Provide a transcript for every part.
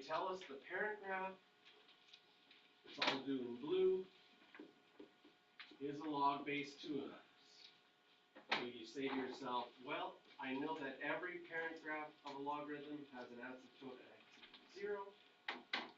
tell us the parent graph, which I'll do in blue, is a log base 2 of x. So you say to yourself, well, I know that every parent graph of a logarithm has an asymptote at x equals 0.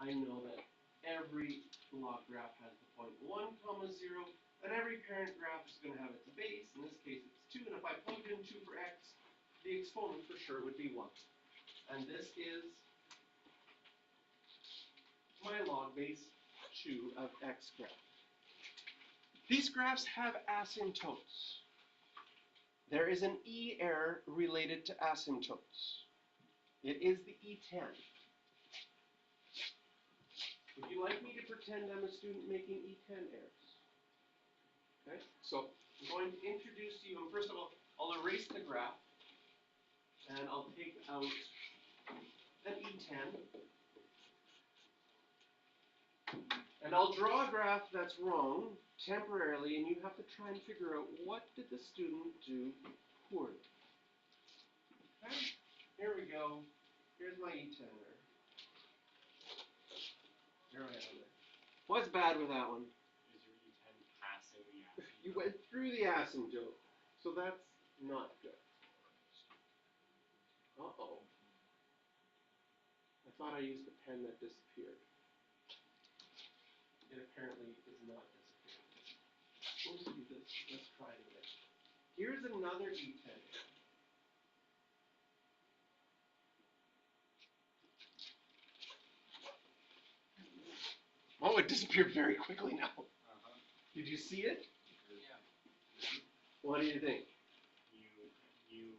I know that every log graph has the point 1, 0, and every parent graph is going to have its base. In this case, it's 2, and if I plugged in 2 for x, the exponent for sure would be 1. And this is my log base 2 of x graph. These graphs have asymptotes. There is an E error related to asymptotes. It is the E10. Would you like me to pretend I'm a student making E10 errors? Okay, so I'm going to introduce to you, and first of all, I'll erase the graph, and I'll take out an E10. And I'll draw a graph that's wrong temporarily, and you have to try and figure out what did the student do poorly. Okay, here we go. Here's my E10 error. Here I am there. What's bad with that one? Is your E10 passing the asymptote? You went through the asymptote, so that's not good. Uh-oh. I thought I used a pen that disappeared. It apparently is not disappearing. Let's do this. Let's try it again. Here's another E10. Oh, it disappeared very quickly now. Did you see it? Yeah. What do you think? You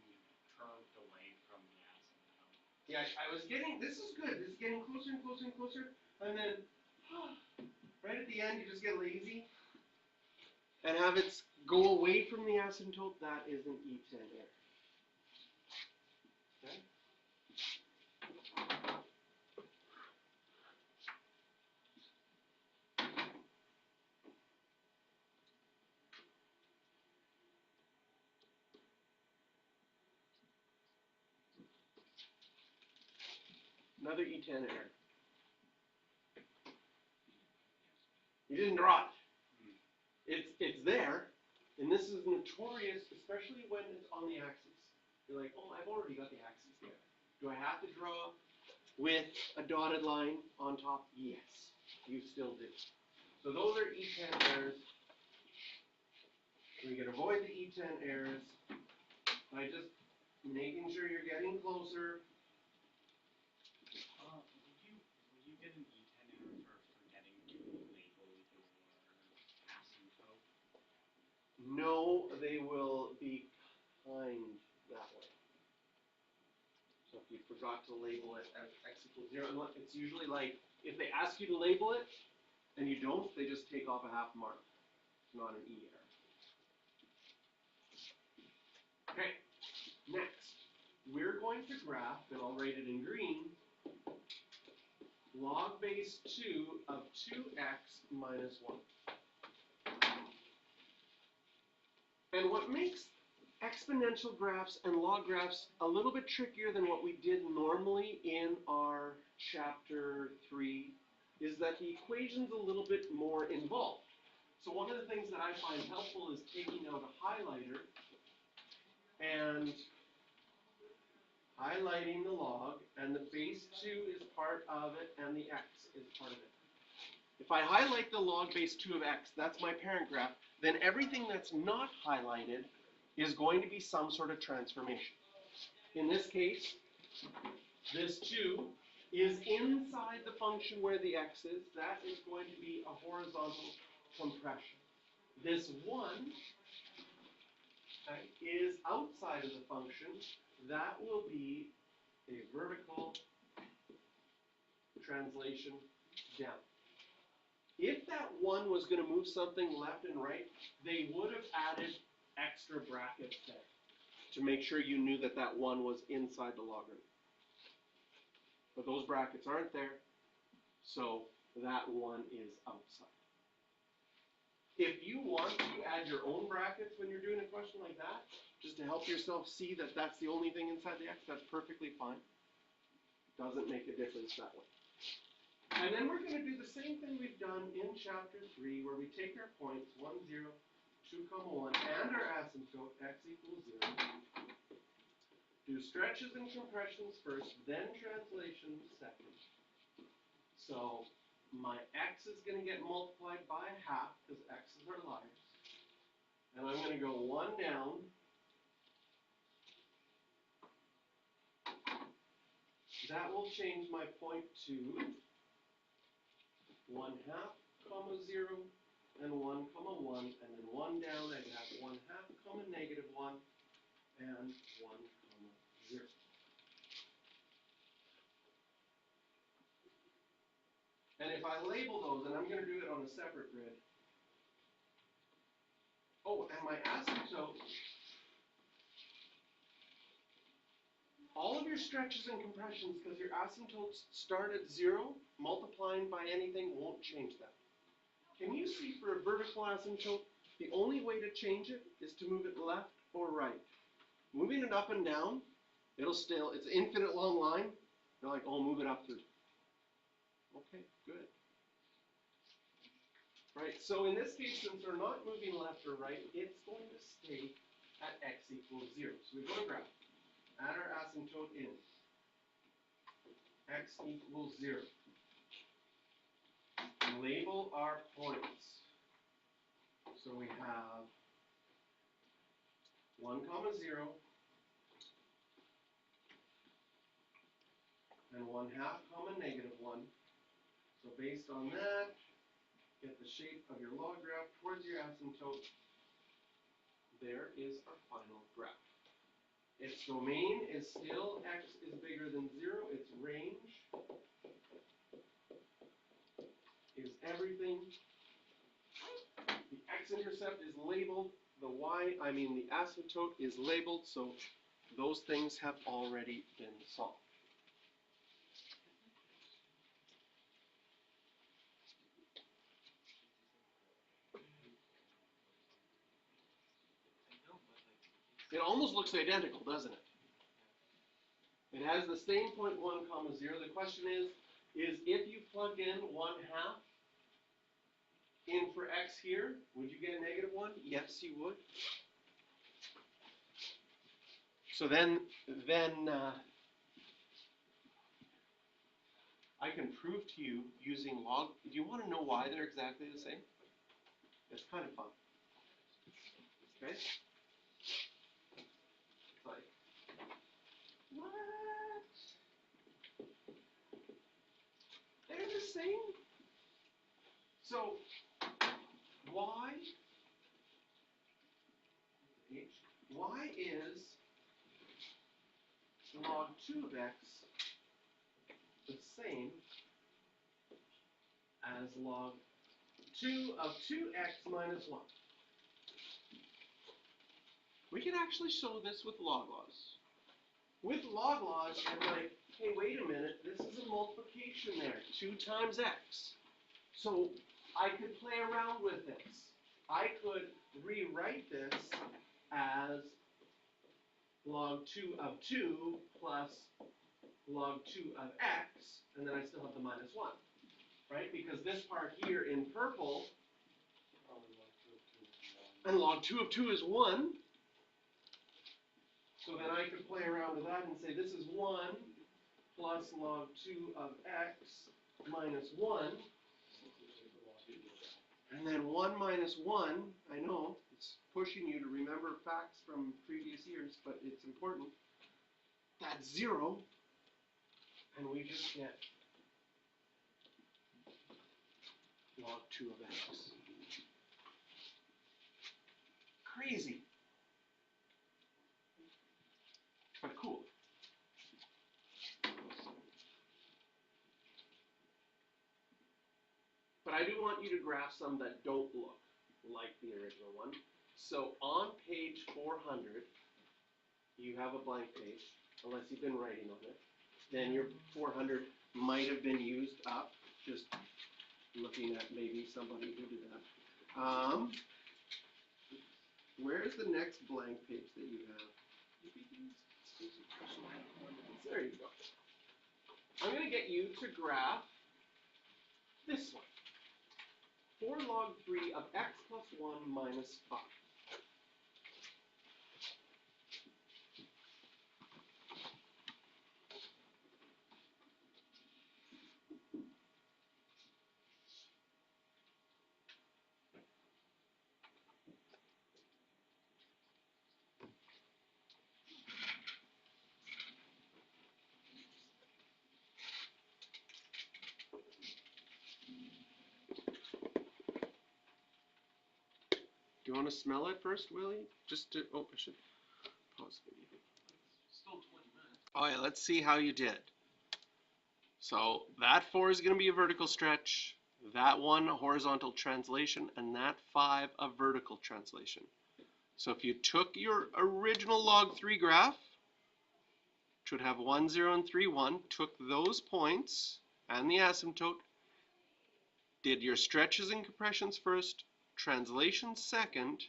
curved away from the asymptote. Yeah, I was getting, this is good. This is getting closer and closer and closer. And then, right at the end, you just get lazy and have it go away from the asymptote. That is an E10 error. Okay? Another E10 error. You didn't draw it. It's there, and this is notorious, especially when it's on the axis. You're like, oh, I've already got the axis there. Do I have to draw with a dotted line on top? Yes, you still do. So those are E10 errors. We can avoid the E10 errors by just making sure you're getting closer. Would you get an E10 error for forgetting to label your asymptote? No, they will be kind that way. So if you forgot to label it as x equals 0, it's usually like, if they ask you to label it, and you don't, they just take off a half mark. It's not an E error. Okay, next, we're going to graph, and I'll write it in green, log base 2 of 2x minus 1. And what makes exponential graphs and log graphs a little bit trickier than what we did normally in our chapter 3 is that the equation's a little bit more involved. So one of the things that I find helpful is taking out a highlighter and highlighting the log, and the base 2 is part of it, and the x is part of it. If I highlight the log base 2 of x, that's my parent graph, then everything that's not highlighted is going to be some sort of transformation. In this case, this 2 is inside the function where the x is. That is going to be a horizontal compression. This 1 is outside of the function. That will be a vertical translation down. If that 1 was going to move something left and right, they would have added extra brackets there to make sure you knew that that 1 was inside the logarithm. But those brackets aren't there, so that 1 is outside. If you want to add your own brackets when you're doing a question like that, just to help yourself see that that's the only thing inside the x, that's perfectly fine. Doesn't make a difference that way. And then we're going to do the same thing we've done in chapter 3, where we take our points, 1, 0, 2, 1, and our asymptote, x equals 0. Do stretches and compressions first, then translations second. So my x is going to get multiplied by half, because x's are liars. And I'm going to go 1 down. That will change my point to 1/2, 0, and 1, 1, and then 1 down, I'd have 1/2, -1, and 1, 0. And if I label those, and I'm going to do it on a separate grid. Oh, and my asymptote, all of your stretches and compressions, because your asymptotes start at 0, multiplying by anything won't change that. Can you see for a vertical asymptote, the only way to change it is to move it left or right. Moving it up and down, it's an infinite long line. You're like, oh, move it up through. Okay, good. Right, so in this case, since we're not moving left or right, it's going to stay at x equals 0. So we go to graph. Add our asymptote in. X equals 0. Label our points. So we have 1, 0, and 1/2, -1. So based on that, get the shape of your log graph towards your asymptote. There is our final graph. Its domain is still x is bigger than 0. Its range is everything. The x-intercept is labeled. The asymptote is labeled, so those things have already been solved. It almost looks identical, doesn't it? It has the same 0.1, 0. The question is if you plugged in 1/2 in for x here, would you get a -1? Yes, you would. So then I can prove to you using log. Do you want to know why they're exactly the same? It's kind of fun. Okay? It's like, what? They're the same? So, why is log 2 of x the same as log 2 of 2x minus 1? We can actually show this with log laws. With log laws, I'm like, hey, wait a minute, this is a multiplication there, 2 times x. So I could play around with this. I could rewrite this as log 2 of 2 plus log 2 of x, and then I still have the -1, right? Because this part here in purple, and log 2 of 2 is 1, so then I could play around with that and say this is 1 plus log 2 of x minus 1, and then 1 minus 1, I know, it's pushing you to remember facts from previous years, but it's important. That's 0, and we just get log 2 of x. Crazy. But cool. But I do want you to graph some that don't look like the original one. So on page 400, you have a blank page, unless you've been writing on it. Then your 400 might have been used up, just looking at maybe somebody who did that. Where's the next blank page that you have? There you go. I'm going to get you to graph this one. 4 log 3 of x plus 1 minus 5. Do you want to smell it first, Willie? Just to, oh, I should pause the video. Still 20 minutes. All right, let's see how you did. So that 4 is going to be a vertical stretch, that 1 a horizontal translation, and that 5 a vertical translation. So if you took your original log 3 graph, which would have 1, 0, and 3, 1, took those points and the asymptote, did your stretches and compressions first, translations second,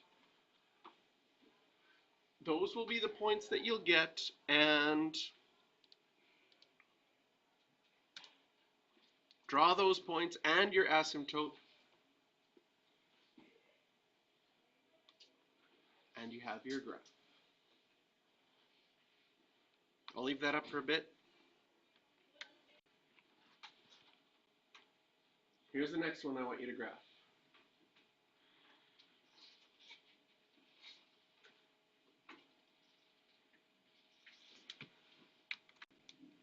those will be the points that you'll get, and draw those points and your asymptote, and you have your graph. I'll leave that up for a bit. Here's the next one I want you to graph.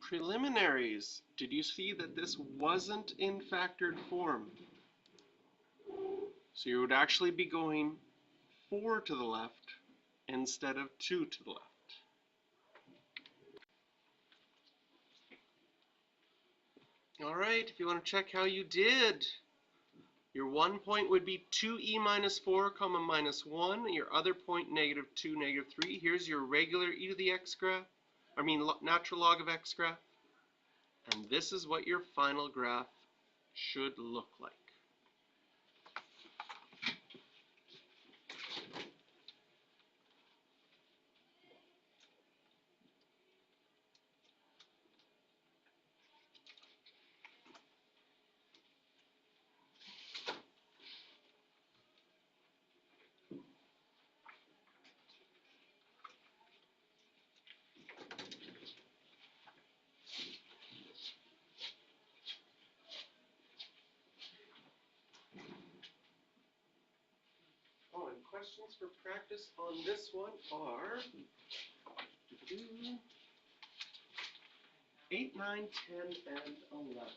Preliminaries. Did you see that this wasn't in factored form? So you would actually be going 4 to the left instead of 2 to the left. All right, if you want to check how you did, your 1 point would be 2e minus 4 comma minus 1. Your other point, negative 2, negative 3. Here's your regular e to the x graph. Natural log of x graph. And this is what your final graph should look like. Oh, and questions for practice on this one are 8, 9, 10, and 11.